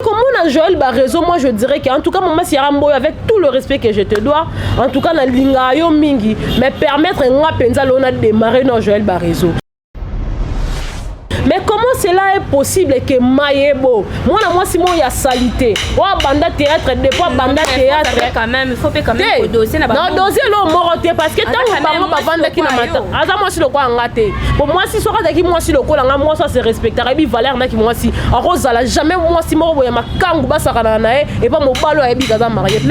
Comme on a Joël Barrezo, moi je dirais qu'en tout cas, maman Siarambo, avec tout le respect que je te dois, en tout cas, na linga yo mingi, mais permettre nga penza lona démarrer dans Joël Barrezo. Mais comment cela est possible que Maïebo, moi si moi il y a salité, ouais banda théâtre, des fois banda théâtre quand même, il faut quand même dossier non dossier lo moroté parce que tant que bango ba banda qui na mata, aza moi si le quoi ngate. Pour moi si sera daki moi si le quoi nga moi ça se respectera bi valeur na ki moi si en rose la jamais moi si moi boya makangu ba sakana na et pas mo balo e bi kaza marié.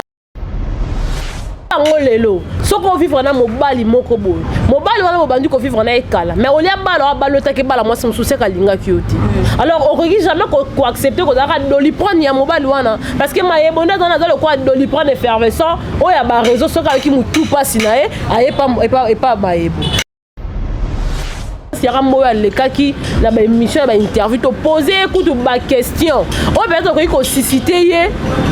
Lelo soko vivre na mobali moko boy mobali wana mobandi ko vivre na ekala mais on lia balo balo take bala moi son souci ka linga kioti alors on regarde jamais ko accepter ko dara doliprendre ya mobali wana parce que Maïebo na dans le quoi doliprendre effervescent o ya ba réseau soka ki mutu pasi na e pas Maïebo Siarambo le kaki la ba émission ba interview to poser écoute ba question on peut-être ko susciter yé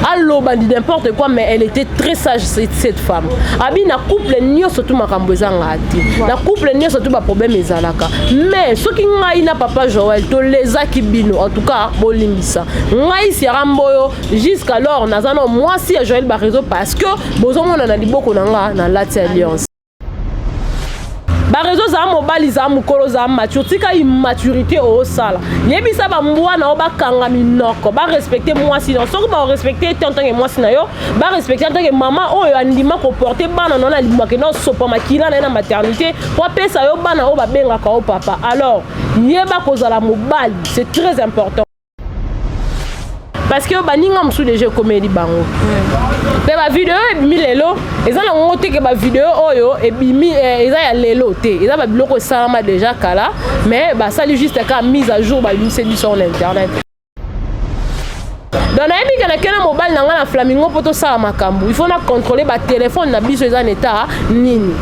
allo bandi n'importe quoi mais elle était très sage cette femme abi na couple nyo surtout makambo ezanga ati na couple nyo surtout ba problème ezalaka mais ce qui ngai na papa Joël to les akibino en tout cas bolimbisa ngai Siarambo yo jusqu'alors nazana moi si Joël Barrezo parce que bozomona na liboko nanga na Lati Alliance Barrezo za mobali za mukolo za maturité ka immaturité au sala yebisa ba mbwana o bakanga minoko ba respecter moi sinon soko ba respecter tant que moi sina yo ba respecter tant que maman o yo andima ko porter bana non andima ke no sopa makila na maternité pour pesa yo bana o ba benga ka o papa alors yeba kozala mobali c'est très important parce que baninga msu déjà comédie bango pe ba vidéo ebimi lelo eza na ngote ke ba vidéo oyo ebimi eza ya lelo te eza ba biloko salama déjà kala mais ba sali juste ka mise à jour ba mise sur internet dans la émission na kena mobile na nga na Flamingo poto sala makambu il faut na contrôler ba téléphone na biso eza en état nini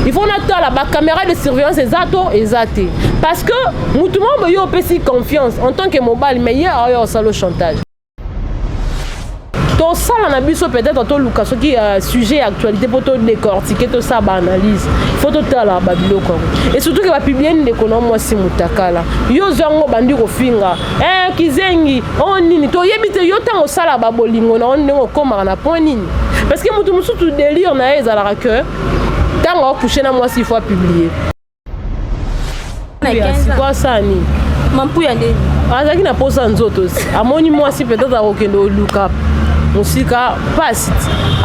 il faut na la ba caméra de surveillance exacte parce que mutu mo yo pesi confiance en tant que mobile mais hier ayo salo chantage to ça na biso peut-être to luka ce qui sujet actualité pour to décortiquer to ça ba analyse faut to tala ba biloko et surtout que ba publier ndeko na moi si mutakala yo zango bandi ko finga kizengi on nini to yebite yo tango sala ba bolingo na on ndeko koma na point nini parce que mutu musu tout délire na ezala que tango coucher na moi si faut publier c'est quoi ça ni mampu ya ndeni azaki na posa nzoto amoni moi si peut-être a okendo luka musika passe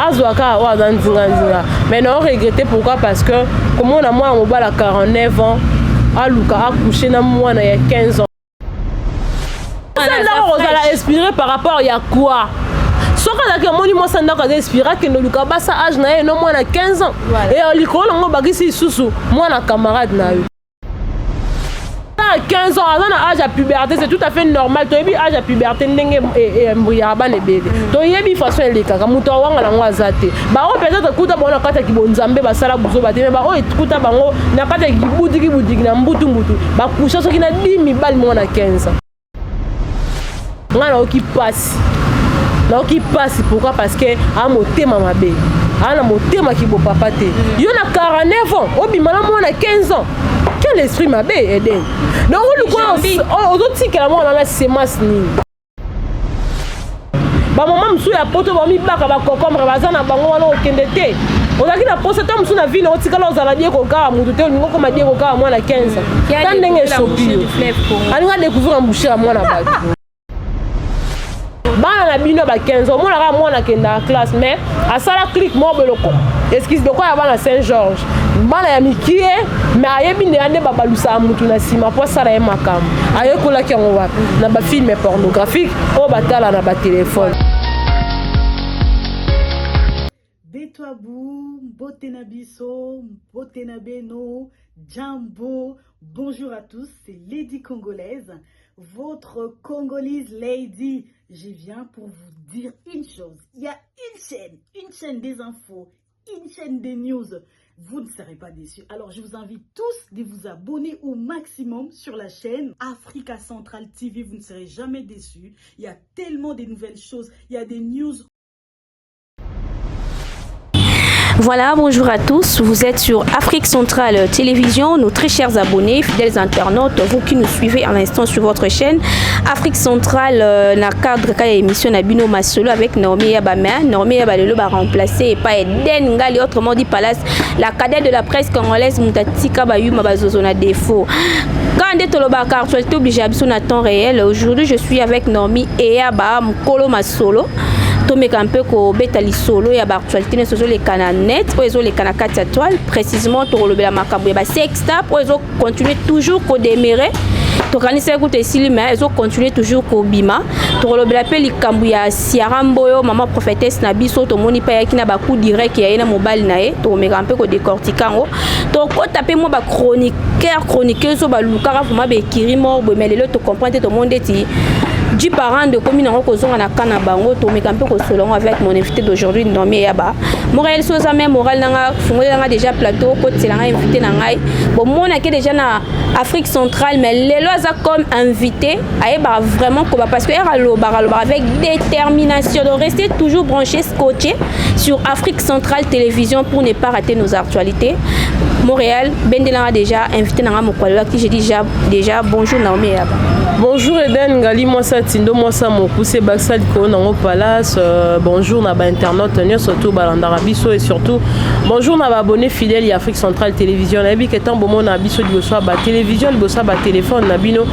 azwaka wa nzinga mais non regretter pourquoi parce que comme on a moi mobile à 49 ans aluka a couché na moi na 15 ans ça là on va inspirer par rapport il y a quoi soka la ke moni moi ça ndaka inspirer que no luka ba sa âge na no moi na 15 ans et on liko ngo bagisi susu moi na camarade na yo 15 ans, à âge à puberté, c'est tout à fait normal. Tu as vu âge à puberté, et embryaba ne bébé. Tu as vu façon les caca, mouton wanga la ngwazate. Bah on peut-être kuta bon nakata ki bonzambe ba sala buzo ba mais bah on kuta bango nakata ki bouti na mbutu. Bah kusha so ki na 10 000 balles moi na 15 ans. Ngana qui passe. Là qui passe pourquoi parce que a motema mabe. Ana motema ki bo papa te. Yo na 49 ans, obimana moi na 15 ans. Quel esprit m'a bé Eden. Donc on le croit aux autres qui la moi na semence ni. Ba maman msu ya poto ba mi baka ba kokombre bazana bango wana okende te. Ozaki na posa ta msu na ville otikala ozala die ko ka mutu te ngo koma die ko ka moi na 15 ans. Tant ndenge chopi. Alinga découvrir emboucher à moi na ba. Bana na bino ba 15 ans, moi na moi na kenda classe mais à ça la clique mo beloko. Excuse de quoi ya bana Saint-Georges. Bana ya mikie mais ayebi ne ande babalusa mutu na sima po sala e makam. Ayekola ki ngo wapi na ba film pornographique o batala na ba téléphone. Betwabou, Botenabiso, Botenabeno, Jambo, bonjour à tous, c'est Lady Congolaise, votre Congolese Lady. Je viens pour vous dire une chose, il y a une chaîne des infos, une chaîne des news, vous ne serez pas déçus. Alors je vous invite tous de vous abonner au maximum sur la chaîne Africa Central TV, vous ne serez jamais déçus. Il y a tellement de nouvelles choses, il y a des news. Voilà, bonjour à tous. Vous êtes sur Afrique Centrale Télévision, nos très chers abonnés, fidèles internautes, vous qui nous suivez à l'instant sur votre chaîne Afrique Centrale, na cadre de l'émission Nabino Masolo avec Naomi Yabama. Naomi Yabalelo va remplacer et pas Eden Ngali, autrement dit Palace, la cadette de la presse congolaise Mutatika Bayuma Bazozona défaut. Quand on est au actualité obligée à temps réel, aujourd'hui je suis avec Naomi Yaba Mkolo Masolo. Tomeka un peu ko betali solo ya ba actualité ne sozo les cananet ou les canakati à toile précisément to le bela makambo ya ba sexta pour ils continuer toujours ko démérer to kanisa écouter sili mais ils continuer toujours ko bima to le bela pe likambu ya Siaramboyo maman prophétesse na biso to moni pa ya kina ba coup direct ya ina mobile na e to meka un peu ko décortiquer ngo to ko taper mo ba chroniqueur so ba lukara fuma be kirimo bo mais le to comprendre to monde ti 10 parents de commune en Kozonga na Kanabango, to mekampe ko solongo avec mon invité d'aujourd'hui Naomi Yaba. Morel Sosa même moral nanga fungoli nanga déjà plateau ko tselanga invité nangai. Bon mon a déjà na Afrique centrale mais lelo za comme invité ayeba vraiment ko parce que era lo avec détermination de rester toujours branché scotché sur Afrique centrale télévision pour ne pas rater nos actualités. Montréal Bendelanga déjà invité nanga mokwalo qui j'ai déjà bonjour Naomi Yaba. Bonjour Eden Ngali moi ça tindo moi ça mon poussé Baxal ko nango palace bonjour na ba internaute surtout balandara biso et surtout bonjour na ba abonné fidèle ya Afrique centrale télévision na bi ketan bomo na biso liboso ba télévision liboso ba téléphone na bino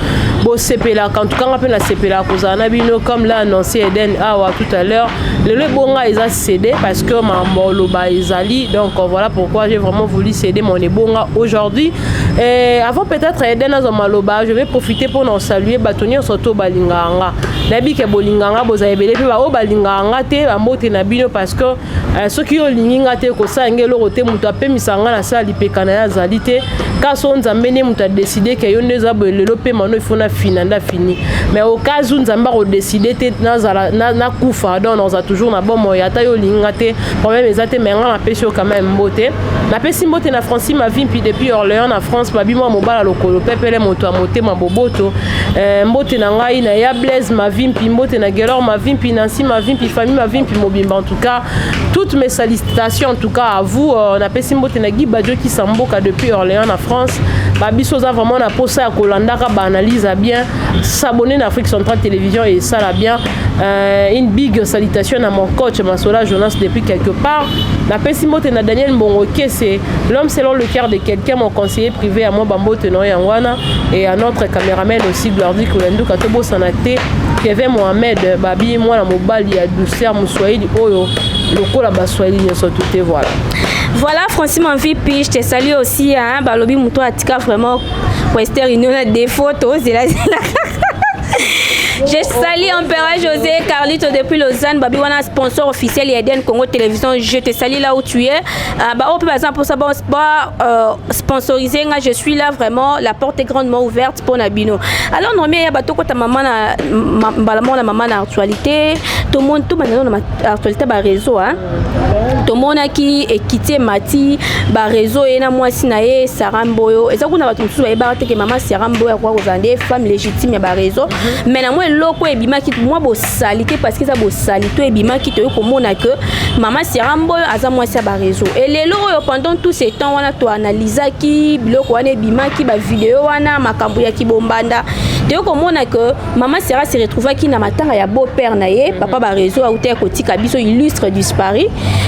bo sepela quand tout quand appelle la sepela koza na bino comme l'a annoncé Eden awa tout à l'heure le bonga ils a cédé parce que mambo ba ezali donc voilà pourquoi j'ai vraiment voulu céder mon bonga aujourd'hui et avant peut-être Eden azomaloba je vais profiter pour nous saluer batonnier surtout balinganga nabi ke bolinganga bozayebele pe ba o balinganga te ambote na bino parce que ceux qui olinga te ko sangelo rote muto apemisanga na sali pekana ya zalité ka so nzambe ne muto a décider que yo ndeza bolelo pe mano ifuna finanda fini mais au cas où nzamba ko décider te na kufa donc on a toujours na bon moya ta yo linga te problème ezate mais nga na pesio quand même mbote na pesi mbote na Francine ma vie puis depuis Orléans na France babi moi mobala lokolo pepele moto a moté ma boboto mbote na ngai na ya Blaise ma vie puis mbote na Gelor ma vie puis Nancy ma vie puis famille ma vie puis mobimba en tout cas toutes mes salutations en tout cas à vous na pesi mbote na Guy Badjo qui samboka depuis Orléans na France babi soza vraiment na posa ya kolanda ka ba analyse bien s'abonner na Afrique centrale télévision et ça la bien une big salutation à mon coach Masola Jonas depuis quelque part na pesi mbote na Daniel Mbongoke c'est l'homme selon le cœur de quelqu'un mon conseiller privé à moi bambote no yangwana et à notre caméraman aussi Gloire Kolendu Katobo Sanate Kevin Mohamed babi moi na mobali ya douceur Moussouaïli oyo lokola baswahili surtout voilà. Voilà Francine MVP, je te salue aussi hein balobi muto atika vraiment Western Union des photos c'est là. Je salue Empereur José Carlito depuis Lausanne, Babi Wana sponsor officiel Eden Congo Télévision. Je te salue là où tu es. Bah, par exemple, pour ça, sponsorisé, je suis là vraiment. La porte est grandement ouverte pour Nabino. Alors, non, mais il y a ta maman, la maman dans l'actualité. Tout le monde, tout maintenant dans l'actualité, bah réseau, hein. Tout le monde qui est quitté Mati, bah réseau et na moi sinae Saramboyo. Et ça, on a tout ça, et bah que maman Saramboyo quoi aux Andes, femme légitime, bah réseau. Mais na moi loko e bima ki moi bo salité parce que ça bo salité e bima ki to komona que maman Saramboyo aza moi ça ba réseau. Et les loro pendant tout ce temps on a to analyser ki biloko wana bima ki ba vidéo wana makambo ya ki bombanda. Te komona que maman Sera se retrouva ki na matanga ya beau père na ye papa ba réseau a uté kotika biso illustre disparu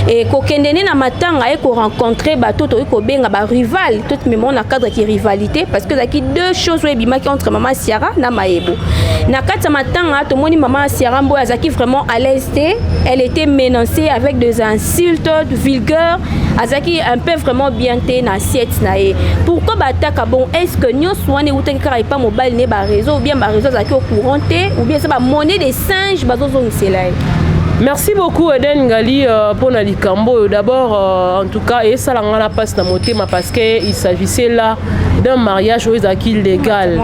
et ko kendene na matanga e ko rencontrer bato to ko benga ba rival tout même on a cadre qui rivalité parce que zaki deux choses we bima ki entre maman Sera na Maebo. Na kata matanga to moni maman Sera Mboya zaki vraiment à l'aise, elle était menacée avec des insultes vulgaires, azaki un peu vraiment bien té na assiette na e. Pourquoi bataka bon est-ce que nous soane uté kara pas mobile ne ba réseau ou bien ba réseau zaki au courant ou bien ça ba monnaie des singes bazo zo nselai. Merci beaucoup Eden Ngali pour Nalikambo. D'abord, en tout cas, et ça la passe dans mon thème parce qu'il s'agissait là d'un mariage aux acquis légal.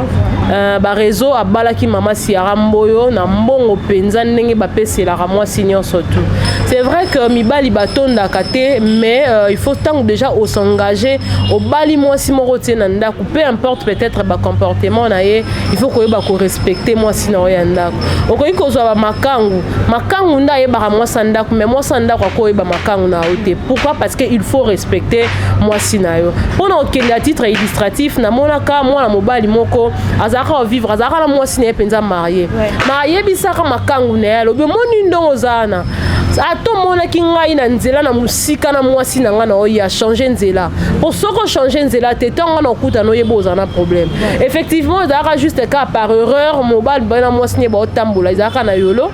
ba réseau abalaki mama Ciara Mboyo na mbongo penza ndenge bapeselaka mwasi nyonso tout. C'est vrai que mibali batondaka te, mais il faut tant déjà s'engager au bali mwasi moko tie na ndako, peu importe peut-être ba comportement na ye, il faut koyeba ko respecter mwasi na ya ndako. Okoki kozwa ba makangu nda yeba mwasi ndako, mais mwasi ndako akoyeba makangu na ote. Pourquoi? Parce que il faut respecter mwasi na yo. Pour notre à titre illustratif na monaka mwana mobali moko azaka vivre azaka na mwasi na penza marié. Marié bisaka makangu na ya lobe moni ndongo zana. Ato mona ki ngai na nzela na musika na mwasi na nga na oya changer nzela. Pour soko changer nzela te tonga na okuta no yebo za na problème. Effectivement dara juste cas par erreur mobile bana mwasi ne ba otambola izaka na yolo.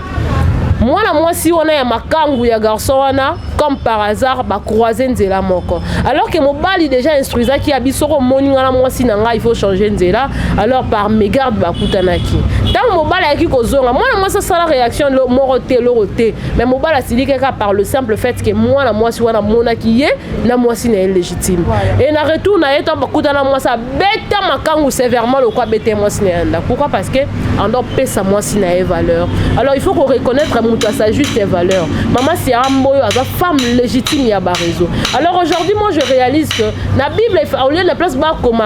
Mwana mwasi wana ya makangu ya garçon wana comme par hasard ba croiser nzela moko. Alors que mobali déjà instruisa ki abisoko moninga na mwasi na nga il faut changer nzela, alors par mégarde ba kutanaki. Tant mobali aki kozonga mwana mwasi sala réaction lo moroté loroté, mais mobali asilike ka par le simple fait que mwana mwasi wana monaki ye na mwasi na légitime. Et na retour na eto ba kutana mwasi beta makangu sévèrement le quoi beta mwasi na nda. Pourquoi? Parce que on doit payer sa mwasi na valeur. Alors il faut qu'on reconnaître à sa juste valeur. Maman Ciara Mboyo a sa femme légitime ya ba réseau. Alors aujourd'hui moi je réalise que la Bible au lieu de place bas comme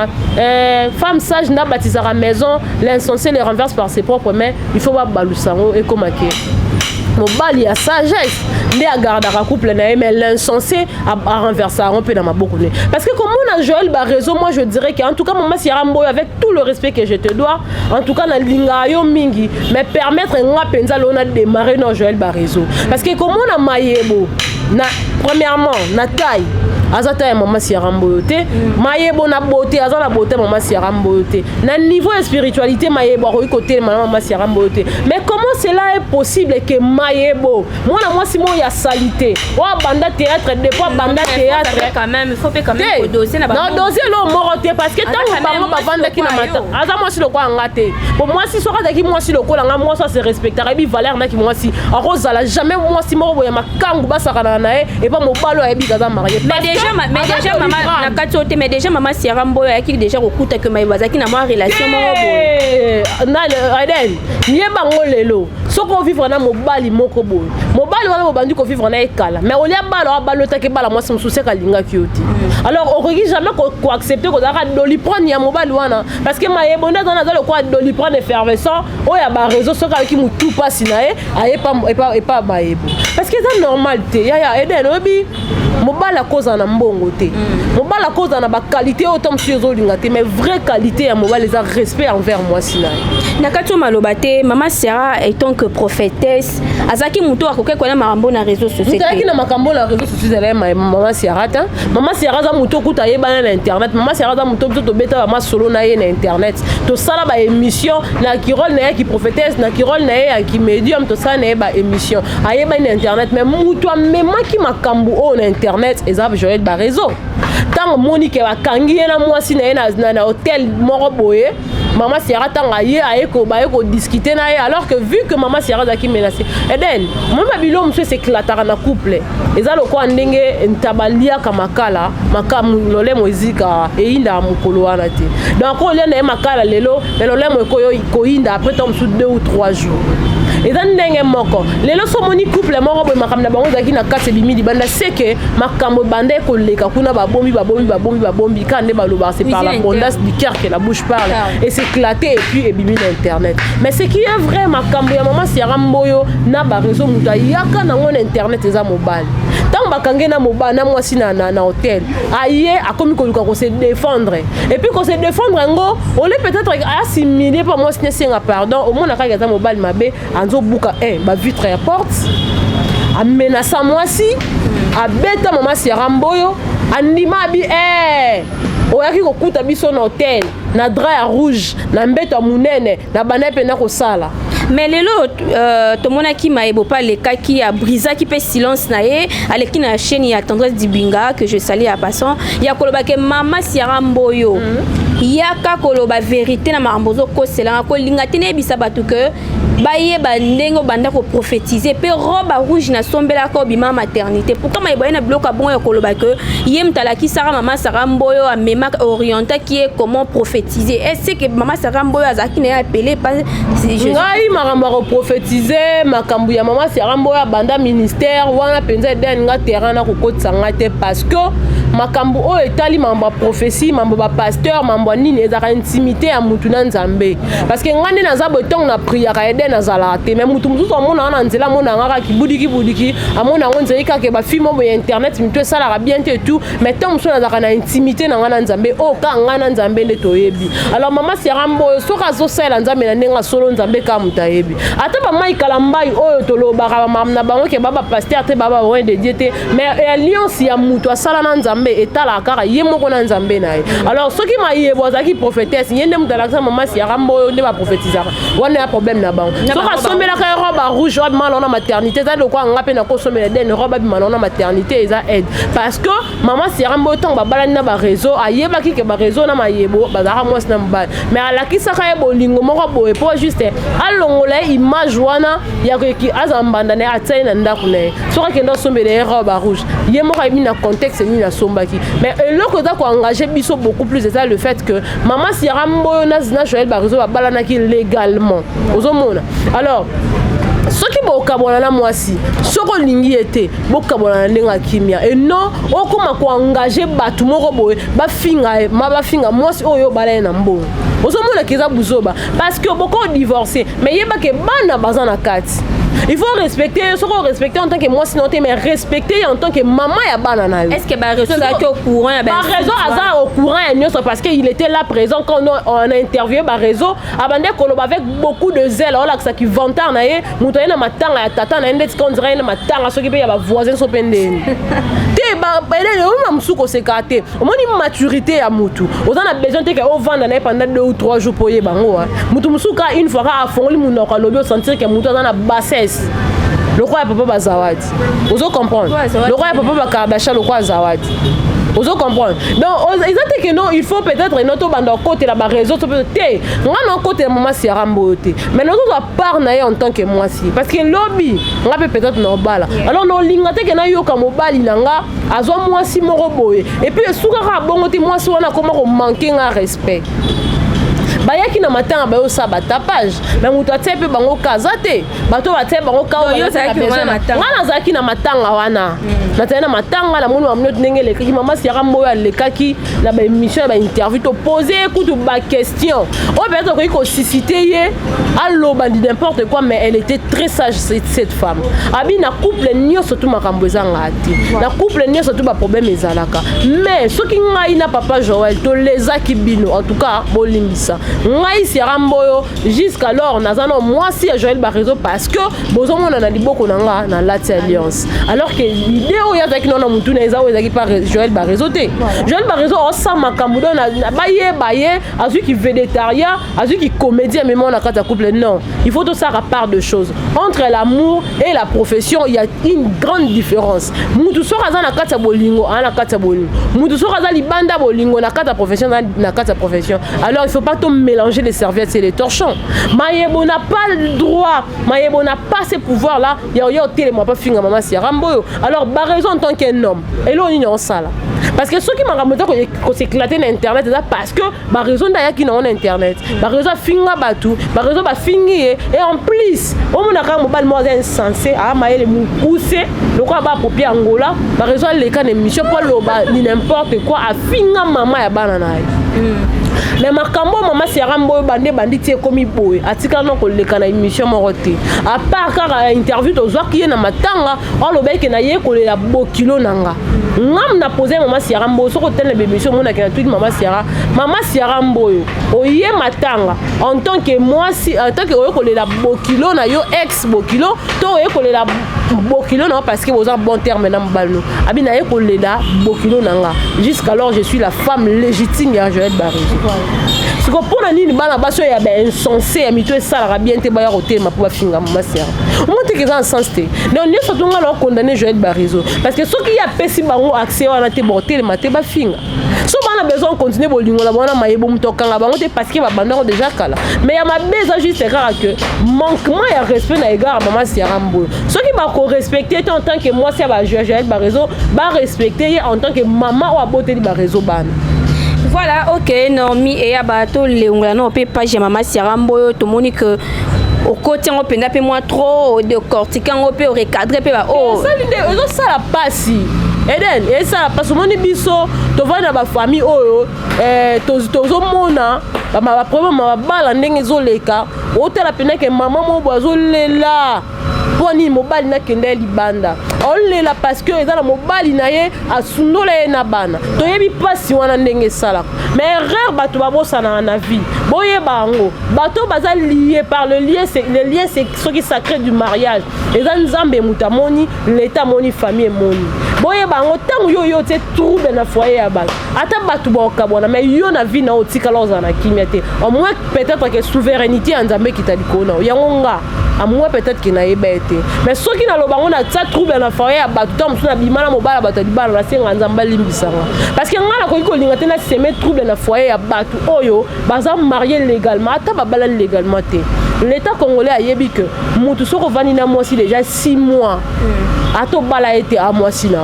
femme sage n'a baptisé à la maison, l'insensé les renverse par ses propres mains, il faut pas balusango et comme mobali ya sagesse ndé a garder un couple na mais l'insensé a renversé un peu dans ma boucle. Parce que comme on a Joël ba réseau, moi je dirais qu'en tout cas maman Ciara Mboyo avec tout le respect que je te dois, en tout cas na linga yo mingi, mais permettre nga penza lona démarrer dans Joël ba réseau. Parce que comme on a mayebo na premièrement na taille azata ya maman Ciara Mboyo te mayebo na beauté azana beauté maman Ciara Mboyo te na niveau de spiritualité mayebo ko côté maman Ciara Mboyo te. Mais comment cela est possible que mayebo moi si moi ya salité wa banda théâtre des fois banda théâtre quand même il faut quand même doser na ba non doser lo moroté parce que tant que ba banda ki na mata aza moi si le quoi ngate pour moi si soka ki moi si le ko la moi ça se respectera bi valeur na ki moi si arozala jamais moi si moko ya makangu basaka na et pas mo balo ya bi kaza marié. Mais déjà maman Ciara Mboyo a qui déjà okuta que maibazaki na moi relation moko na Aden nie bango lelo soko vivre na mobali moko boy mobali wana mobandi ko vivre na ekala mais olia balo take bala moi some souci kalinga kioti. Alors on regarde jamais ko accepter ko dara doliprendre ya mobali wana parce que maibonda dans le quoi doliprendre effervescent o ya ba réseau soka ki mutu pasi na e pas maebo parce que c'est normal te ya Eden obi mobala cause na mbongo te mobala cause na ba qualité autant monsieur zolinga te mais vraie qualité ya mobala les respect envers moi sina nakati maloba te maman Ciara étant que prophétesse azaki muto akoke kona makambo na réseaux sociaux azaki na makambo na réseaux sociaux elle maman Ciara ta maman Ciara za muto kuta yeba na internet maman Ciara za muto to beta ma solo na na internet to sala ba émission na ki rôle na ki prophétesse na ki rôle na ki médium to sala na ba émission ayeba na internet mais muto même ki makambo o na internet ezab Joël ba réseau tant Monique va kangi na mwasi na hôtel moko boye maman Ciara tanga ye ayeko discuter na ye alors que vu que maman Ciara zaki menacé Eden mon babilo monsieur s'éclatera na couple ezalo ko ndenge ntabalia kamakala makamu lole mozika e inda mukolo wana te donc on lena makala lelo lole mo ko inda après tom sous 2 ou 3 jours et dans ndenge moko lelo so moni couple moko boy makamna bango zaki na kase bimidi banda c'est que makambo bande ko leka kuna babombi kande baloba c'est par l'abondance du cœur que la bouche parle et c'est éclaté et puis ebimi na internet mais ce qui est vrai makambo ya maman Ciara Mboyo na ba réseau muta yaka na ngona internet eza mobile tant bakange na mobile na mwasi na hôtel aye akomi ko luka ko se défendre et puis ko se défendre ngo on est peut-être assimilé par moi singa pardon au moins na mobile mabe anzo buka ba vitre ya porte amenaça mwasi abeta maman Ciara Mboyo andima bi oyaki kokuta biso na hôtel na drap ya rouge na mbeto munene na banape na kosala mais lelo tomonaki maebo pa lekaki a brisaki pe silence na ye aleki na chaîne ya Tendresse Dibinga que je salue à passant ya koloba ke maman Ciara Mboyo yaka koloba vérité na makambozo kosela ko linga tene bisa batu que baye bandengo banda ko prophétiser pe robe rouge na sombela ko bima maternité pourquoi ma boyena bloka bon ya koloba que yem talaki sara mama sara mboyo a mema orienta qui est comment prophétiser est-ce que mama sara mboyo azaki na appelé pas ngai makambo prophétiser makambo ya mama sara mboyo banda ministère wana penza den nga terrain na ko kotsa ngate parce que makambo o etali mambo prophétie mambo ba pasteur mambo nini ezaka intimité ya mutu na nzambe parce que ngande naza botong na prière ka nazala te mais mutu mutu amona na nzela mona ngaka kibudiki amona ngo nzeli ka ke ba film mo internet mutu sala ka bien te tout mais tant mutu nazaka na intimité na ngana nzambe o ka ngana nzambe nde toyebi alors mama siarambo soka zo sala nzambe na ndenga solo nzambe ka mutayebi ata ba mai kalambai oyo tolobaka ba mamna bango ke baba pasteur te baba oin de Dieu te mais alliance ya mutu asala na nzambe etala kaka ye moko na nzambe na ye alors soki ma yebo azaki prophétesse yende mutalaka mama siarambo nde ba prophétisaka wana ya problème na bango soka sombela ka robe rouge robe mal na maternité ça de quoi ngape na ko sombela den robe mal na maternité eza aide parce que mama siarambo tant ba balani na ba réseau ayeba ki ke ba réseau na mayebo bazaka mwasi na mbala mais alakisa ka bolingo moko boye po juste alongola image wana ya ki azambanda na atsaina ndako na soka kendo sombela robe rouge ye moko imi na contexte ni na sombaki mais eloko za ko engager biso beaucoup plus c'est ça le fait que mama siarambo na Joël Barizo ba balana ki légalement ozomona alors soki bokabona na mwasi soko lingi ete bokabona na ndenga kimia et non okoma ko engager batu moko boye bafinga mwasi oyo balana na mbongo ozomona kiza buzoba parce que boko divorcer mais yeba ke bana bazana kati il faut respecter en tant que moi sinon mais respecter en tant que maman ya banana. Est-ce que ba raison est au courant ya ba raison aza au courant ya parce que il était là présent quand on a interviewé ba raison abandé koloba avec beaucoup de zèle on là ça qui vantar na ye muto na matanga ya tata na ndeti qu'on dirait na matanga soki pe ya ba voisin so pendeni te ba ele on msuko sekate omoni maturité ya mutu on a besoin te que on vendre na pendant 2 ou 3 jours pour ye bango mutu msuka une fois ka afongoli munoko lobi sentir que mutu na bassesse le roi papa bazawadi ozo comprendre le roi papa bakabasha le roi zawadi ozo comprendre donc ils ont dit que non il faut peut-être notre bande côté la réseau peut-être ngana côté maman siarambo te mais nous doit parler en tant que moi si parce que lobby on peut peut-être no bala alors no lingate que na yoka mobali nanga azo moi si moko boye et puis soukara bongo te moi si wana comment manquer un respect bayaki na matanga bayo sa batapage mais mutu atepe bango kazate bato batepe bango kawo ngana zaki na matanga wana natana na matanga na munu amno ndenge lekaki mama siarambo ya lekaki na ba émission ba interview to poser kutu ba question o peut-être ko susciter ye aloba di n'importe quoi mais elle était très sage cette femme abi na couple nyo surtout makambo ezanga ati na couple nyo surtout ba problème ezalaka mais soki ngai na papa Joël to lezaki bino en tout cas bolimbisa ngai siaramboyo jusqu'alors nazano moi si Joël Barizo parce que bozomo na liboko nanga na Lati Alliance alors que l'idée oya zaki nona mutu na eza oya zaki par Joël Barizo te Joël Barizo o sa makambo na baye azu ki végétarien azu ki comédien même on a kata couple non il faut tout ça à part de choses entre l'amour et la profession il y a une grande différence mutu so kaza na kata bolingo ana kata bolingo mutu so kaza libanda bolingo na kata profession na kata profession alors il faut pas tout mélanger les serviettes et les torchons. Mayebo n'a pas le droit, Mayebo n'a pas ces pouvoirs là. Il y a télé moi pas finir maman siaramboyo. Alors bah raison en tant qu'un homme. Et là on y en ça là. Parce que ceux qui m'ont ramené qu'on s'éclatait dans internet c'est parce que bah raison d'ailleurs qui n'ont internet. Bah raison finga batou, bah raison bah finir et en plus on m'a quand mobile moi insensé à mailler mou pousser le quoi bah pour Pierre Angola, bah raison les cas d'émission pour le ni n'importe quoi à finga maman ya banana. Mais makambo mama siarambo bandi tie komi boy atika non ko leka na émission morote à part car interview to zo ki na matanga on lo beke na ye ko le la bokilo nanga ngam na poser mama siarambo so ko tele émission mona ke na tout mama siarambo o ye matanga en tant que moi si en tant que o ko le la bokilo na yo ex bokilo to o ko le la bokilo non parce que vous avez bon terme na mbalno abi na ye ko le la bokilo nanga jusqu'alors je suis la femme légitime ya Joël Barizo. C'est que pour la nini bana baso ya ba insensé ya mito esala bien te ba ya rotema pour ba finga mama sera. On monte que dans sens te. Non ni so tonga lo condamner Joël Barizo parce que ceux qui a pesi bango accès wana te borté le maté ba finga. So bana besoin continuer bolingo la bana mayebo mutokanga bango te parce que ba banda déjà kala. Mais ya ma beza juste rare que manquement ya respect na égard mama sera mbo. Ceux qui ba ko respecter en tant que moi c'est ba Joël Barizo ba respecter en tant que maman ou aboté di Barizo bana. Voilà, ok, Nomi et Abato, Léonga, non, peut pas, j'ai maman Siarambo, tout le monde que au côté on peut n'appeler moi trop de cortiquant, on peut recadrer, oh. Ça la passe. Eden, et ça parce que mon biso, tu vas dans ma famille, oh, tozo mona, ma problème, ma balle, n'engue zoleka, oh, t'as la peine que maman mon boiseau là. Poni mobali na kende libanda olela parce que eza na mobali na ye asundola ye na bana toyebi pasi wana ndenge sala mais erreur bato babosana na vie boye bango bato baza lié par le lien c'est ce qui sacré du mariage eza nzambe mutamoni l'état moni famille moni boye bango tango yo te trouble na foyer ya bato ata bato bokabona mais yo na vie na otika loza na kimia te au moins peut-être que souveraineté ya nzambe kitalikona yango nga à moi peut-être qu'il n'a pas été mais ceux qui n'ont pas on a ça trouble dans la forêt à battre tom sur la bimana mobile battre du bar la c'est en zambali bisanga parce que ngana ko lingate na se mettre trouble dans la forêt à battre oyo baza marié légalement ata babala légalement té l'état congolais a yebi que mutu soko vani na moi si déjà 6 mois ato bala été à moi si na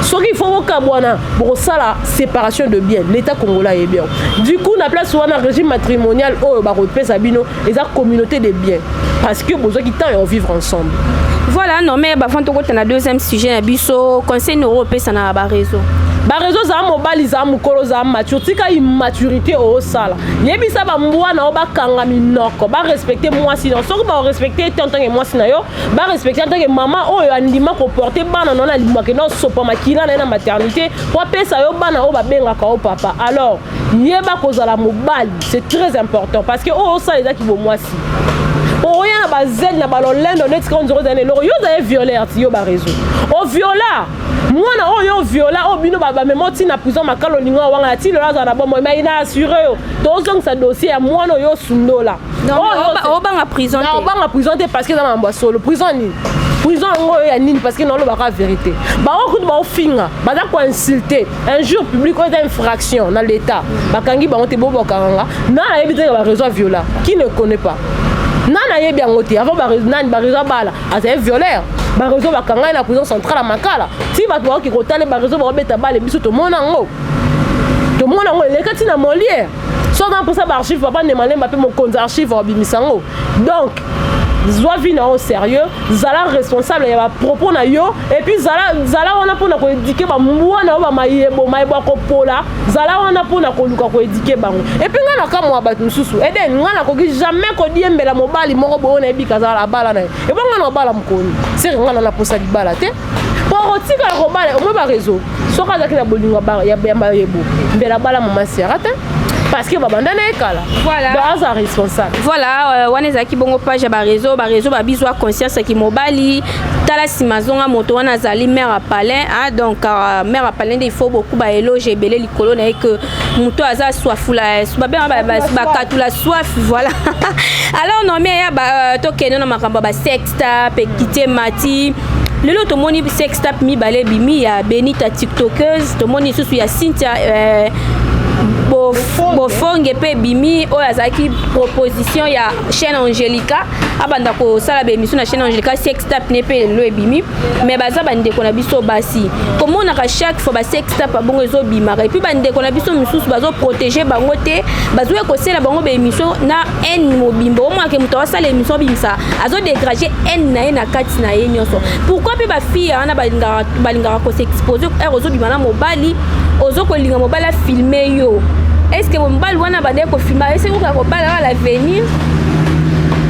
ceux qui font kabwana pour ça la séparation de biens l'état congolais est bien du coup na place sur un régime matrimonial oyo ba repesa bino et ça communauté de biens parce que besoin qui temps vivre ensemble. Voilà, non mais avant de continuer deuxième sujet na biso conseil européen ça na ba réseau. Ba réseau za mobile za mukolo za maturité ka immaturité au sala. Yebi sa ba mbwana o ba kanga minoko ba respecter moi sinon so ba respecter tant que moi sinon yo ba respecter tant que maman o andima ko porter bana non na limwa ke no sopa makila na maternité pour pesa yo bana o ba benga ka o papa. Alors, yeba ko za la mobile, c'est très important parce que o ça les a qui bo moi si. Oh ya na bazel na balolendo net quand on dirait le yo za violer ti yo ba réseau o viola moi na o yo viola o bino ba même ti na prison makalo lingo wanga ti le za na bon mais ina assuré yo to zong sa dossier à moi no yo sundola o ba nga prison o ba nga prison parce que dans ma solo prison ni prison ngo ya nini parce que non lo ba ka vérité ba o kutu ba o finga ba za ko insulter un jour public o d'infraction dans l'état ba kangi ba on te bobo kanga na yebi te ba réseau viola qui ne connaît pas nana yebi angote avant ba réseau bala azé violeur ba réseau ba kanga na prison centrale à Makala si ba to ki kotale ba réseau ba beta bala biso to mona ngo le kati na Molière so dans pour ça ba archive papa ne malé mapé mon compte archive obimisango donc zwa vina au sérieux zala responsable ya ba propos na yo et puis zala wana pona ko éduquer ba mwana ba mayebo ko pola zala wana pona ko luka ko éduquer bango et puis ngana ka mo ba nsusu eden ngana ko jamais ko diembela mobali moko bo na ebika zala bala na e bonga na bala mkoni c'est ngana na posa di bala te pour otika ko bala o mo ba réseau so ka zakina bolinga ba ya bemba yebo mbela bala mama serata parce que babanda na ekala voilà baza responsable voilà wana ki bongo page ba réseau ba bizwa conscience ki mobali tala simazonga moto wana zali mère à palin ah donc mère à palin il faut beaucoup ba éloge belé likolo na que moto aza soif la ba katula soif voilà alors non mais ya ba to keno na makamba ba sexta pe kité mati lelo to moni sexta mi balé bimi ya Benita tiktokeuse to moni susu ya Cynthia bofonge pe bimi o azaki proposition ya chaîne Angelica abanda ko sala be émission na chaîne Angelica sextap ne pe lo ebimi mais baza bande ko na biso basi comment on a chaque fois ba sextap bongo zo bima et puis bande ko na biso misusu bazo protéger bango te bazo ko sala bango be émission na en mobimbo o moi ke muto sala émission bimisa azo dégrager en na kati na yenyoso pourquoi pe ba fille ana balingara ko s'exposer erozo bima na mobali ozo ko linga mobala filmer yo est-ce que mon bal wana bande ko filmer est-ce que ko bala à l'avenir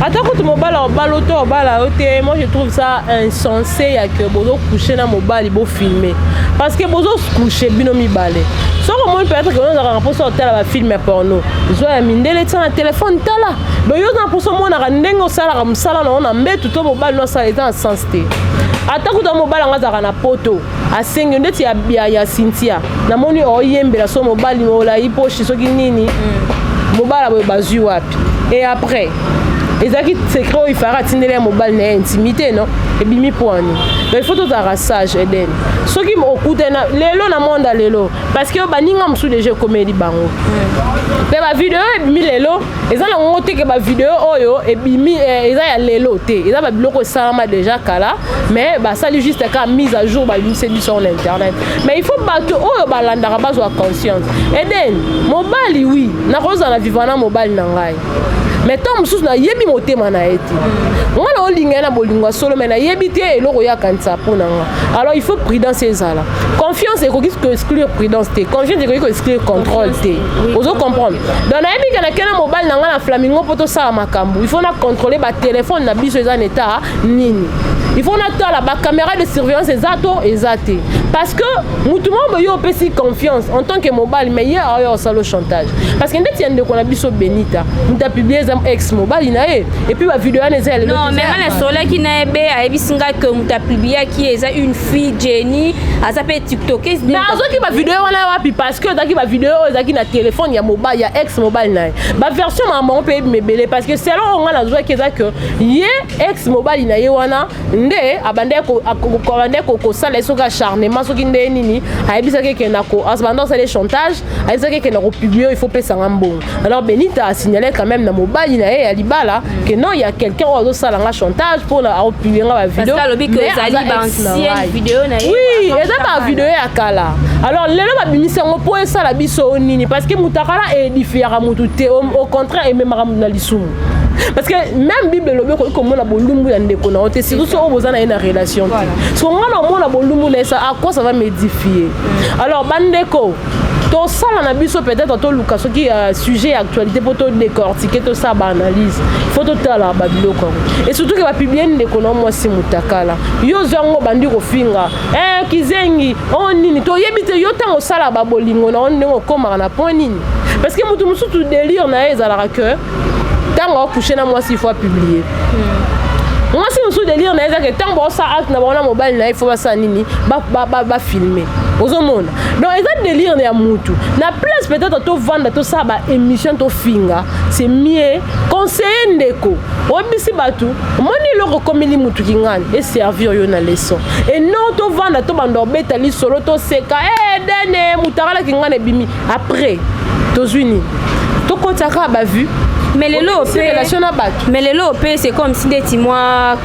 Attends que tu mobile en baloto en baloté, moi je trouve ça insensé que bozo coucher na mobile il beau filmer parce que bozo coucher binomi balé. Soit au moins peut-être que on a rapport au tel va filmer porno. Soit mindele tana téléphone tala. Mais yo na pour ça moi na ndengo sala comme sala na on a met tout au mobile no sala dans sens té. Attends que tu mobile en za na poto. A sengo ndeti ya Cynthia. Na moni o yembe la so mobile no la ipoche soki nini. Mobile bazui wapi. Et après ezaki secret il fera tindele mobile na intimité non et bimi poani mais il faut tout arrasage Eden soki okutena lelo na monde lelo parce que baninga msu déjà comédie bango pe ba vidéo e bimi lelo ezala ngote ke ba vidéo oyo e bimi eza ya lelo te eza ba biloko salama déjà kala mais ba sali juste ka mise à jour ba bimi c'est sur internet mais il faut bato oyo balanda ka bazwa conscience Eden mobile oui na koza na vivana mobile na ngai mais tant mususu na yebi motema na eti ngala olinga na bolingwa solo mais na yebi te eloko ya kanisa pona alors il faut prudence ezala confiance ekoki que exclure prudence te confiance ekoki que exclure contrôle te ozo comprendre donc na yebi kana kena mobile na ngala flamingo poto sala makambu il faut na contrôler ba téléphone na biso eza état nini il faut na tala ba caméra de surveillance ezate parce que mutu mo yo pesi confiance en tant que mobile mais hier ayo salo chantage parce que ndeti yande ko na biso benita muta publier ex mobile na et puis la vidéo na ezele non mais na sola ki na ebe ayebisinga que muta publier qui est une fille Jenny azape TikTokeuse mais azoki ba vidéo wana wapi parce que daki ba vidéo ezaki na téléphone ya mobile ya ex mobile na ba version maman peut mebele parce que selon on a joué que ye ex mobile na ye wana nde abande ko sala soka acharnement soki nde nini ayebisaki ke na ko asbando ça les chantage ayebisaki ke na ko publier il faut pesa ngambongo alors Benita a signalé quand même na mobile il y a libala que non il y a quelqu'un qui a ça la chantage pour la publier la vidéo parce que ancienne vidéo na oui et ça vidéo ya kala alors lelo ba bimisa ngo po ça la biso nini parce que mutakala édifiera mututé au contraire et même na lisumu parce que même Bible lobe ko comme na bolumbu ya ndeko na ote surtout so bozana na relation so ngana mo na bolumbu na ça à quoi ça va m'édifier alors bandeko to sala na biso peut-être to luka soki sujet actualité pour to décortiquer to ça ba analyse faut to tala ba biloko et surtout que ba publier ndeko na moi si mutakala yo zango bandi ko finga kizengi on nini to yebite yo tango sala ba bolingo na on ndeko koma na point nini parce que mutu musu tout délire na ezala que tango coucher na moi 6 fois publier moi si on sous délire na ezaka tango ça acte na bona mobile na il faut ça nini ba filmer ozo mona donc eza délire na mutu na place peut-être to vendre to ça ba émission to finga c'est mieux conseiller ndeko obisi batu moni loko komeli mutu kingani et servir yo na leçon et non to vendre to bando betali solo to seka dene mutakala kingane bimi après to zwini to kotaka ba vu mais les lots c'est comme si des mois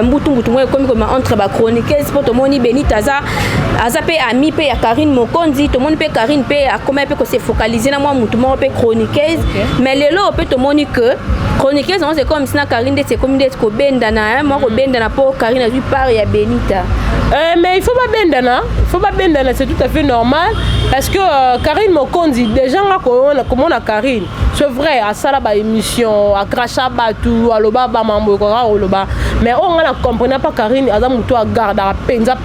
mbutu comme entre ba chroniqueuse pour tout monde Benita aza pe ami pe ya Karine Mokonzi tout monde pe Karine pe a comment peut se focaliser na moi mutu mo pe chroniqueuse mais les lots peut tout monde que chroniqueuse c'est comme si na Karine c'est comme d'être ko benda na moi ko benda na pour Karine a vu par ya Benita mais il faut pas bendana c'est tout à fait normal parce que Karine Mokonzi déjà comment on a Karine c'est vrai à ça la émission à cracha batu à loba ba mambo ko loba mais on ne comprenait pas Karine aza muto a garde a penza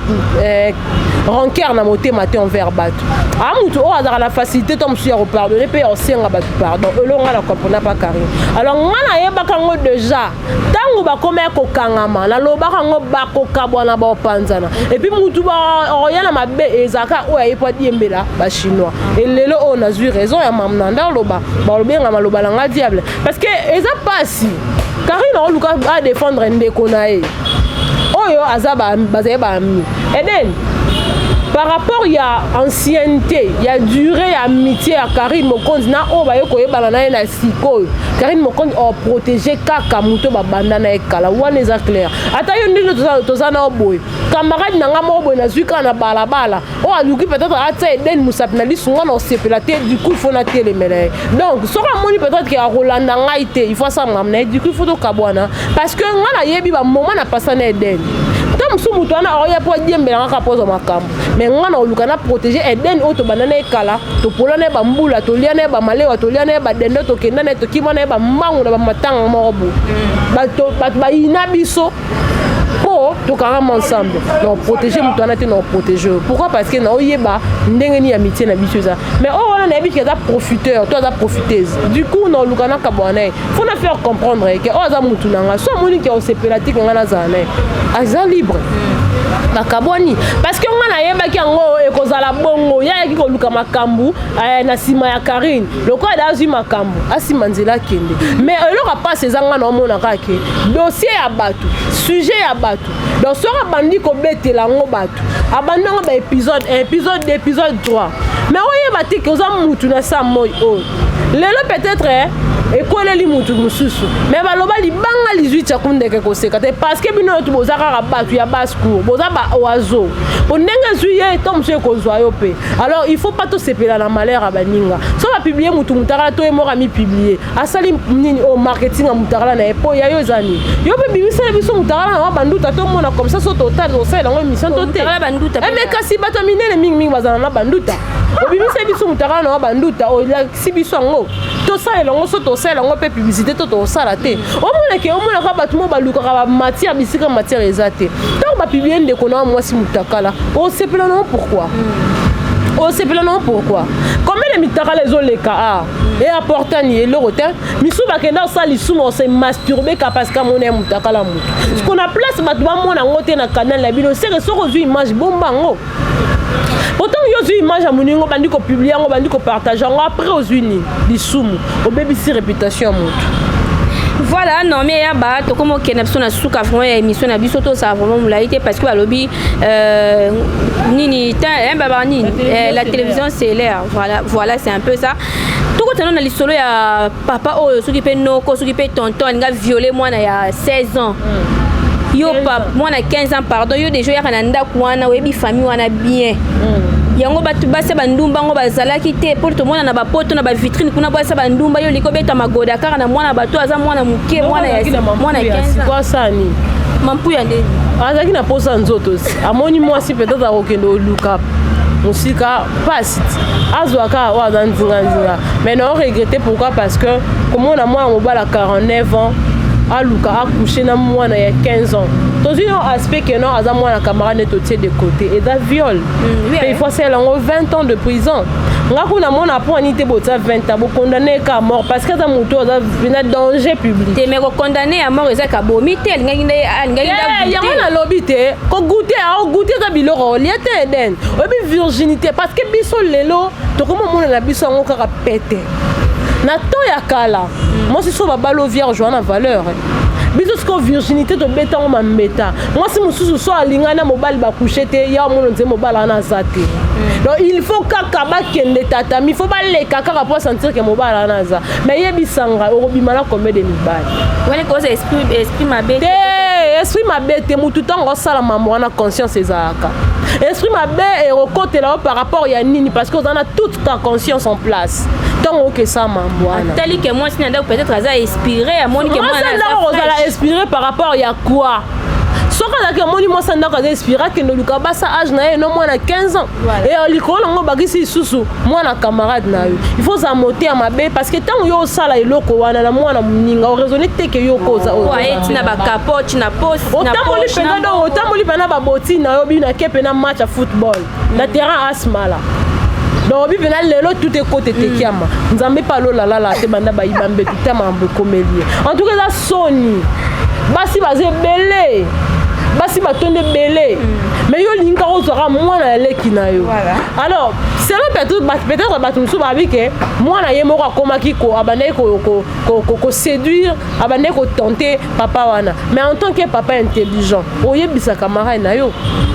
rancœur na moté matin envers batu a muto o aza la facilité tom sur pardonner pe on senga batu pardon on ne comprenait pas Karine alors ngana yeba kango déjà tango ba komé ko kangama na loba kango ba ko kabwana ba panzana et puis mutu ba oyana mabe ezaka o ayepa diembela ba chinois et lelo on a eu raison ya mamnanda loba ba lobenga maloba langa diable parce que eza pasi Karine on luka a défendre ndeko na e oyo azaba bazeba ami eden par rapport il y a ancienneté il y a durée amitié à Karine Mokonzi na o ba yeko yebala na na sikoyo Karine Mokonzi o protéger kaka muto ba banda na ekala wana eza clair ata yo ndino tozana oboy camarade na ngamo oboy na zuka na balabala o aluki peut-être ata eden musap na lisunga na osepela te du coup il faut na telemele donc soka moni peut-être que a Rolanda ngaite il faut ça mamna du coup il faut to kabwana parce que ngana yebi ba moment na passa na eden tam su muto na oya po diembela ngaka pozo makambo mais mais ngana oluka na protéger eden auto banana ekala to polana ba mbula to liana ba malewa to liana ba dendo to kendana to kimana ba mbangu na ba matanga morobo ba ina biso po to carrément ensemble donc protéger mutana te non protéger pourquoi parce que na oyeba ndenge ni amitié na biso ça mais on a habitué à profiteur toi à profiteuse du coup non lukana kabwana faut na faire comprendre que oza mutu nanga so moni ki osepelatique ngana zana aza libre bakabwani parce que ngana yebaki yango ekozala bongo yaki koluka makambu na sima ya Karine loko adazi makambu asima nzela kende mais eloko passe ezanga na omona kake dossier ya batu sujet ya batu donc sora bandi ko betela ngo batu abandongo ba épisode 3 mais oyeba te que oza mutu na sa moy o lelo peut-être ekoleli mutu mususu mais baloba libanga 18 ya kundeke koseka te parce que bino tu bozaka rabatu ya bascour boza ba oiseau onenge zuye tom se kozwa yo pe alors il faut pas to sepela na malheur à baninga so ba publier mutu mutara to emora mi publier asali nini au marketing mutara na epo ya yo zani yo pe bimisa biso mutara na banduta to mona comme ça so total so ça la émission toté mais kasi bato minene mingi bazana na banduta obimisa biso mutara na banduta o la sibiso ngo to ça elongo so to ça elongo pe publicité to ça la te omona ke omona ka bato mo baluka ka matière bisika matière ezate donc ba publier ndeko na moi si mutakala o sepela non pourquoi on sait pas non pourquoi combien de mitara les ont les cas et apportant ni le rotin misuba kenda ça li sumo se masturber parce que mon aime mutakala mutu ce qu'on a place batwa mona ngote na canal la bino c'est que so rezu image bombango pourtant yo zu image à moningo bandi ko publier ngo bandi ko partager ngo après aux unis li sumo au baby si réputation mutu. Voilà, non mais ya ba to comme que na biso na suka vraiment ya émission na biso to ça vraiment mulaité parce que alobi nini baba nini la télévision c'est l'air voilà c'est un peu ça tout quand on a les solo ya papa oh ceux qui paient noko ceux qui paient tonton nga violé moi na ya 16 ans yo papa moi na 15 ans pardon yo déjà ya kana ndako wana webi famille wana bien yango batu basa bandumba ngo bazalaki te pour tout monde na ba poto na ba vitrine kuna basa bandumba yo likobeta magoda kaka na mwana bato aza mwana muke mwana ya mwana 15 quoi ça ni mampu ya ndeni azaki na posa nzoto amoni mwasi peut-être akokende oluka musika passe azwaka waza nzinga mais non regretter pourquoi parce que comme on a moi mobala 49 ans aluka accouché na mwana ya 15 ans tous un aspect que non aza mwana camarade totier de côté et da viol il faut c'est 20 ans de prison ngako na mona po anité bota 20 ans bo condamné à mort parce que za moto aza vena danger public te mais ko condamné à mort ezaka bomi te ngangi da ya mona lobby te ko goûter ka biloko liate eden obi virginité parce que biso lelo to comme mona na biso ngo kaka pété na to ya kala moi si so babalo vierge wana valeur biso sko virginité to beta ngo mambeta moi si mususu so alingana mobali ba coucher te ya mono nze mobali na zate donc il faut kaka ba kende tatami faut ba leka kaka pour sentir que mobali na za mais yebisanga orobimana combien de mibali wala ko esprit mabete esprit mabete mutu tango sala mambo wana conscience ezaka esprit mabe et recotela par rapport ya nini parce que on a toute ta conscience en place tant que ça mambo wana tali que moi sinanda peut-être aza inspiré à moni que moi na inspiré par rapport ya quoi soka la que moni moi sanda ka inspiré que no luka basa âge na no moi na 15 ans et likolo ngo bagisi susu moi na camarade na yo il faut ça monter à mabe parce que tant yo sala eloko wana na moi na muninga raisonner te que yo koza ouais na ba capote na poste na poche otamoli pena ba boti na yo bi na kepe na match à football na terrain asmala donc bi venal lelo tout est côté te kiama nzambe pa lo la te banda ba ibambe tout mambo komelie en tout cas ça soni basi baze belé basi batonde belé mais yo linga ozora mwana leki na yo alors c'est peut-être batumsu ba bike mwana ye moko akomaki ko abane ko séduire abane ko tenter papa wana mais en tant que papa intelligent oyebisa camarade na yo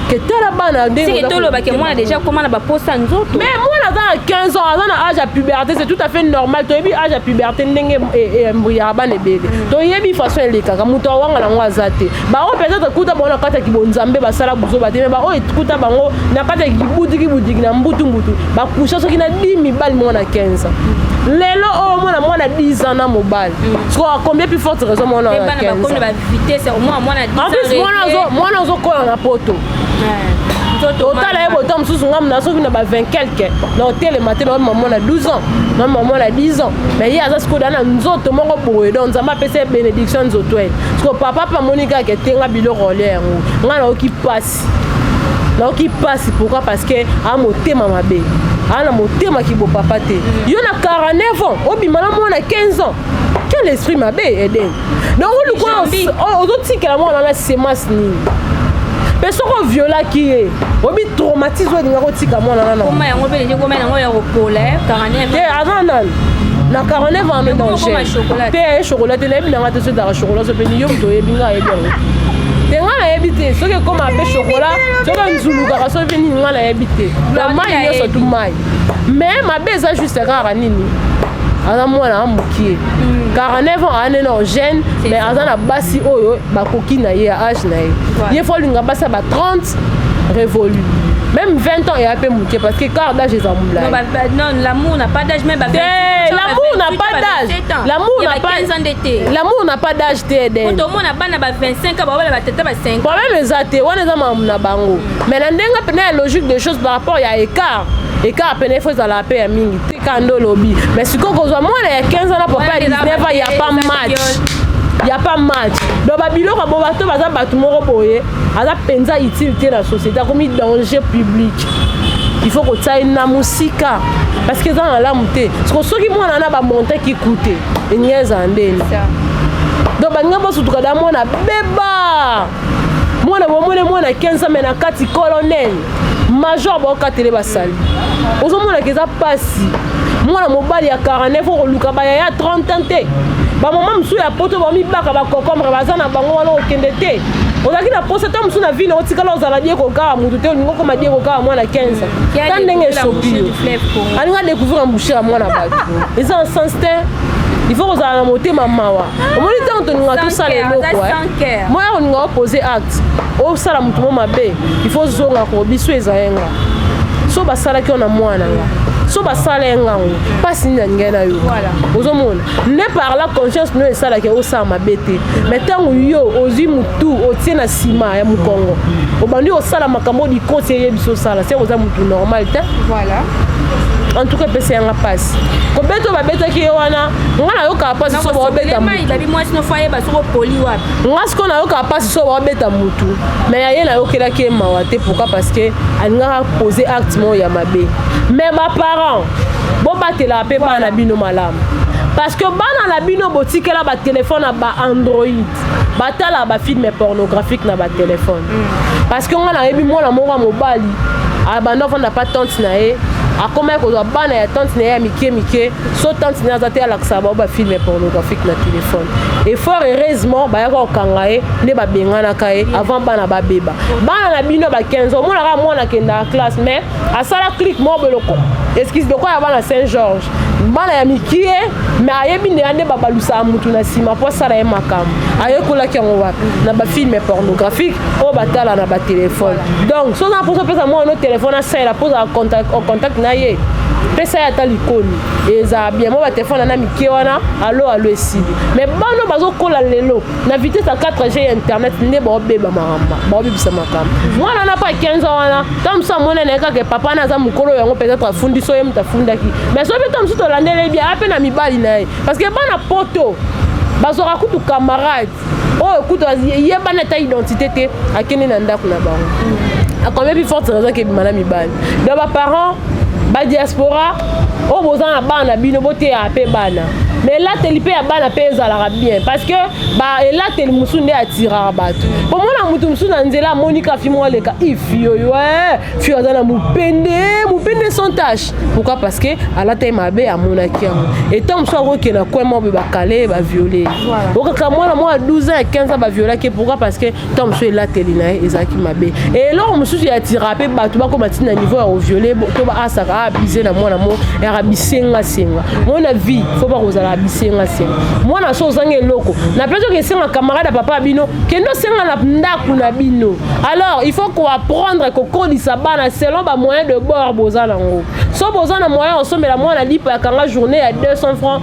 que tala bana ndenge c'est que tolo ba ke mwana déjà comment na ba posa nzoto mais mwana dans 15 ans dans âge à puberté c'est tout à fait normal to yebi âge à puberté ndenge embryara bana bébé to yebi façon eleka muto wanga na ngwazate ba o peut-être kuta bona kata kibonzambe basala buzo bateme ba o ekuta bango na kata kibudiki na mbutu ba kusha soki na 10 mibali mwana 15 lelo o mwana 10 ans na mobile so combien plus forte raison mwana 15 ba vitesse au moins mwana 10 ans en plus mwana zo kola na poto otala ye boto mosusu ngamu nasoki na ba 20 quelque na otelema te na maman na 12 ans na maman na 10 ans mais ye aza sikoyo na nzoto moko boye donc nzambe apesa ye bénédiction nzoto ene siko papa pamoni kaka etenga biloko olia yango nga naoki pasi pourquoi parce que a motema mabe ana motema kibo papa te yo na 49 ans obima na mwana 15 ans quel esprit mabe eden donc ozotikela mwana na semence nini mpe soko violaki ye obi traumatise olinga kotika mwana nana te aza nani na 49 ans danger te ye chocolat te nayebi nanga te so etaka chocolat so mpe ni yo moto oyebi nga ayebi yango te nga nayebi te soki ekoma mpe chocolat soki nzulukaka so mpe nini nga nayebi te na mai nyonso tu mai mais mabe eza juste kaka nini aza mwana amokie 49 ans anene ogène mais aza na basi oyo bakoki na ye ya age na ye ye fo olinga basi ya ba 30 révolu même 20 ans eya mpe moke parce que quart d'âge eza molai non l'amour n'a pas d'âge même l'amour n'a pas d'âge l'amour n'a pas d'âge te eden otomona bana ba 25 ans babala batata ba 5 problème eza te wana eza mamu na bango mais na ndenge pene ya logique des choses par rapport ya écart pene fo ezala pe ya mingi te kando lobi mais sikoyo kozwa mwana ya 15 ans na papa ya 19 ans ya pas match donc babiloko bo bato baza bato moko boye aza penza utile te na société akomi danger public il faut kotia ye na mosika parce que eza na lamu te siko soki mwana na bamonte kikute eninga eza ndeni donc baninga bosutuka da mwana beba mwana bomone mwana 15 ans me na kati colonel major bokatele basali ozomonaka eza pasi mwana mobali ya 49 okoluka baya ya 30 ans te bamama mosusu ya poto bamibaka bakokombre baza na bango wana okende te ozalaki na posa ta mosusu na vino otikala ozala die kokaka mutu te olingi okoma die kokaka mwana 15 ta ndenge esopi yo alingi adécouvrir mbouchere ya mwana bato eza en sens te il faut kozala na motema mawa omoni ntango toninga tosala eloko moya koninga opose acte osala motu mo mabe il faut zonga ko biso ezayenga so basalaki yo na mwana nga so basala yango pasi nini aningai na yo ozomona ne par la conscience no esalaki osala mabe te mais ntango yo ozwi motu otie na nsima ya mokongo obandi osala makambo likonsi eyebi so osala se oza motu normal te en tout cas epesa yanga pasi kobeta oyo babetaki ye wana nga nayokaka pasi so baobeta nga sikoyo nayokaka pasi so baobeta motu mais yaye nayokelaki ye mawa te pourquoi parce que alingaka pose acte moko ya mabe mais baparent bobatela mpe bana na bino malamu parce que bana na bino botikela batelefone na baandroid batala bafilme pornographique na batelefone parce que nga nayebi mwana moko ya mobali abanda ofanda pa tante na ye akoma kozwa bana ya tante na ye ya mike so tante na ye aza te alakisaka bao bafilme pornographique na telefone et fort heureusement bayaka kokanga ye nde babenganaka ye avant bana babeba bana na bino ba 15 omonaka mwana akendaka classe mais asala clique moko beloko excuse lokola ya bana Saint Georges bana ya mikie mais ayebi ndeya nde babalusaka mutu na nsima mpo asala ye makambo ayekolaki yango wapi na bafilme pornographique oyo batala na batelefone donc so oza mposo opesa mwana no telefone asalela mpoza contact na ye pesa ye ata likoni ezala bien mo batelefone na mikie wana alo esili mais bano bazokola lelo na vitesse ya 4G ya internet nde baobeba makambo baobebisa makambo mwana na pa 15 ans wana ta mosu amona na ye kaka papa na aza mokolo yango peut-être afundi so ye moto afundaki mais so mpe ta mosu tolandele bien ape na mibali na ye parce que bana poto bazwaka kutu camarade oyo kutu yebana ta identité te akende na ndako na bango akombien plus forte raison ke bima na mibali donc baparent badiaspora oyo boza na bana na bino boteya mpe bana mais elateli mpe ya bana mpe ezalaka bien parce que elateli mosusu nde atiraka bato po mona motu mosusu na nzela amonika fi moko aleka ifi oyo fi aza na mopende sans tâche pourquoi parce que alata ye mabe amonaki yango etant mosusu akokenda kwe moko be bakale baviole okaka mwana moko ya 12 ans ya 15 ans baviolaki pourquoi parce que tant mosusu elateli na ye ezalaki mabe eloko mosusu yatiraka mpe bato bakoma ti na niveau ya koviole to baasaka abuse na mwana moko yaka bisengasenga mona vie fo bakozala bisengasenga mwana so ozangi eloko na mpe soki esenga camarade ya papa bino kende osenga na ndako na bino alors il faut koapprendre kokolisa bana selon bamoyen de bord boza nango so boza na moyen osomela mwana lipa yakanga journée ya 200 francs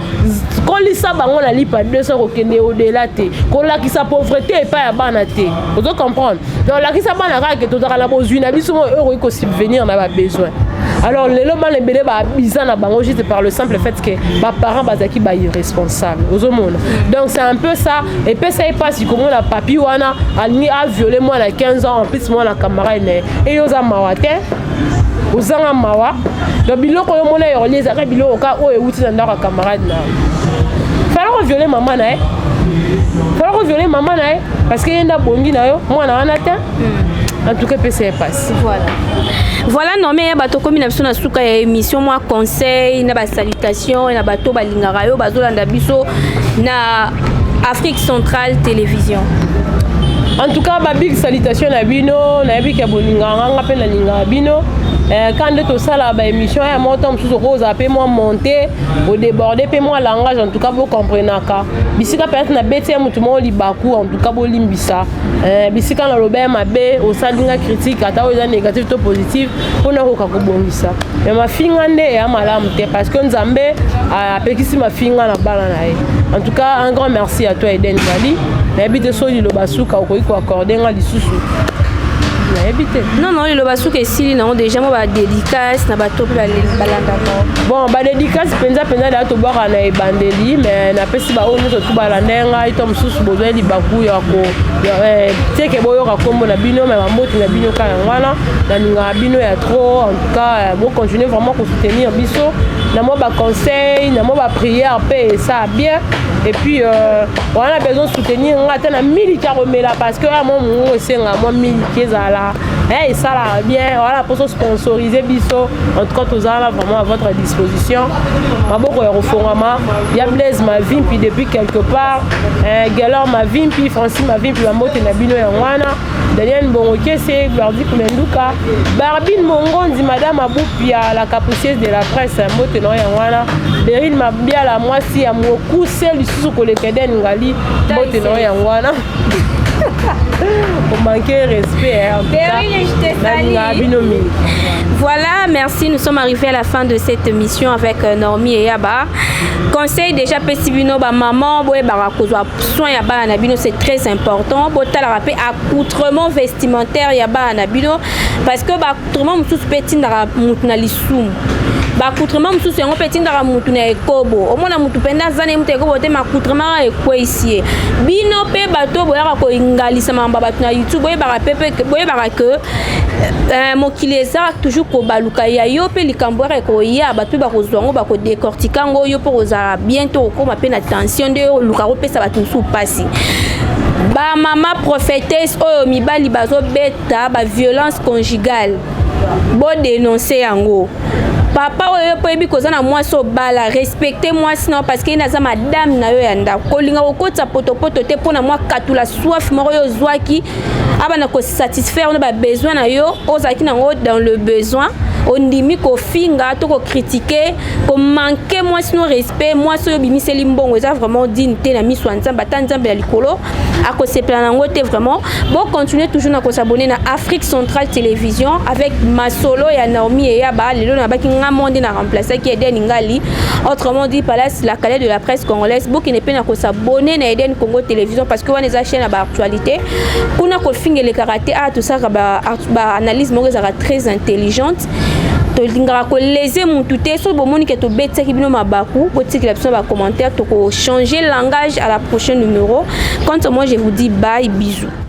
kolisa bango na lipa 200 kokende au-delà te kolakisa pauvreté epai ya bana te ozo comprendre donc lakisa bana kaka ke tozaka na bozwi na biso mo euro iko subvenir na babesoin alors lelo bana ebele babiza na bango juste par le simple fait que baparents bazalaki bairresponsable ozomona donc c'est un peu ça et puis ça epasi komona papi wana alingi aviole mwana 15 ans en plus mwana camarade na ye eyo oza mawa te ozanga mawa donc biloko yo mona yo ezaka biloko ka oyo euti na ndako ya camarade na fala ko violer maman na ye fala ko violer maman na ye parce que yenda bongi na yo mwana wana te en tout cas c'est passe voilà non mais bato komi na biso na suka ya émission moi conseil na ba salutation na bato balingaka yo bazolanda biso na Afrique Centrale Télévision. En tout cas, big salutation à Bino, na big aboninganga pe na linga Bino. Quand de tout ça là, émission à montant sous rose à moi monter, au déborder, pe moi langage en tout cas vous comprenez ka. Bisika peut-être na bête tout le monde libaku en tout cas vous limbisa. Bisika na Robert Mabe au salinga critique ata au négatif to positif pour na ko bongisa. Mais ma finga nde ya malamu te parce que Nzambe a pekisi ma finga na bala na ye. En tout cas, un grand merci à toi Eden Vali. N'habite sur le basuka au ko accorder nga lisusu. Non, non, le basou que si non déjà moi dédicace na bato pour balanda. Bon, ba dédicace penza da to boka na ebandeli mais na pesi ba ono to balandenga ito msusu bozwe li baku ya ko teke boyo ka kombo na bino mais mamboti na bino ka ngwana na ninga bino ya trop en tout cas bon continuer vraiment pour soutenir biso na moi ba conseil na moi ba prière paix ça bien et puis on a besoin de soutenir ngata na militaire romela parce que à mon mo senga moi militaire là et ça là bien voilà pour se sponsoriser biso en tout cas tous là vraiment à votre disposition maboko ya refongama ya Blaise ma vie puis depuis quelque part Galor ma vie puis Francis ma vie puis la moto na bino ya wana Daniel Mbongoke c'est Gardi Kumenduka Barbine Mongondi madame Aboupi à la capucieuse de la presse moto na ya wana Beryl Mabia la mwasi ya moku celle sous kolekeden ngali moto na ya wana pour manquer respect voilà, merci. Nous sommes arrivés à la fin de cette émission avec Normie et Yaba. Conseil déjà pesibino ba maman boye ba kozwa soin ya ba na bino c'est très important. Bota la rappeler accoutrement vestimentaire ya ba na bino parce que ba accoutrement mususu petit na mutuna lisum. Ba accoutrement mususu yango petit na mutuna ekobo. Omona mutu penda zane mutu ekobo te ma accoutrement ekwesie. Bino pe bato boya ko ingalisa mamba bato na YouTube boye ba pepe boye ba que mokileza toujours ko baluka ya yo pe likambo re ko ya bato ba ko zongo ba ko décortiquer ngo yo pour za bientôt ko ma pe na tension de luka ko pesa bato sou passi ba mama prophétesse o mibali bazo beta ba violence conjugale bo dénoncer yango papa oyo po ebi kozana moi so bala respecter moi sinon parce que inaza madame na yo yanda kolinga kokota potopoto te pona moi katula soif moko yo zwaki abana ko satisfaire on ba besoin na yo ozaki nango dans le besoin ondimi ko finga to ko critiquer ko manquer moi sinon respect moi so bimiseli mbongo eza vraiment dignité na miso nzamba tanzamba ya likolo ako sepela nango te vraiment bon continuer toujours na ko s'abonner na Afrique Centrale Télévision avec Masolo ya Naomi et Yaba lelo na baki ngamonde na remplacer qui Eden Ngali autrement dit Palace la calée de la presse congolaise beaucoup ne peut na ko s'abonner na Eden Congo Télévision parce que on les chaîne à actualité kuna ko finga le karaté a tout ça ba analyse mo ezaka très intelligente to lingara ko léser mon tout est so bomoni ke to betse ki bino mabaku ko tikela biso ba commentaire to ko changer langage à la prochaine numéro quant à moi je vous dis bye bisous.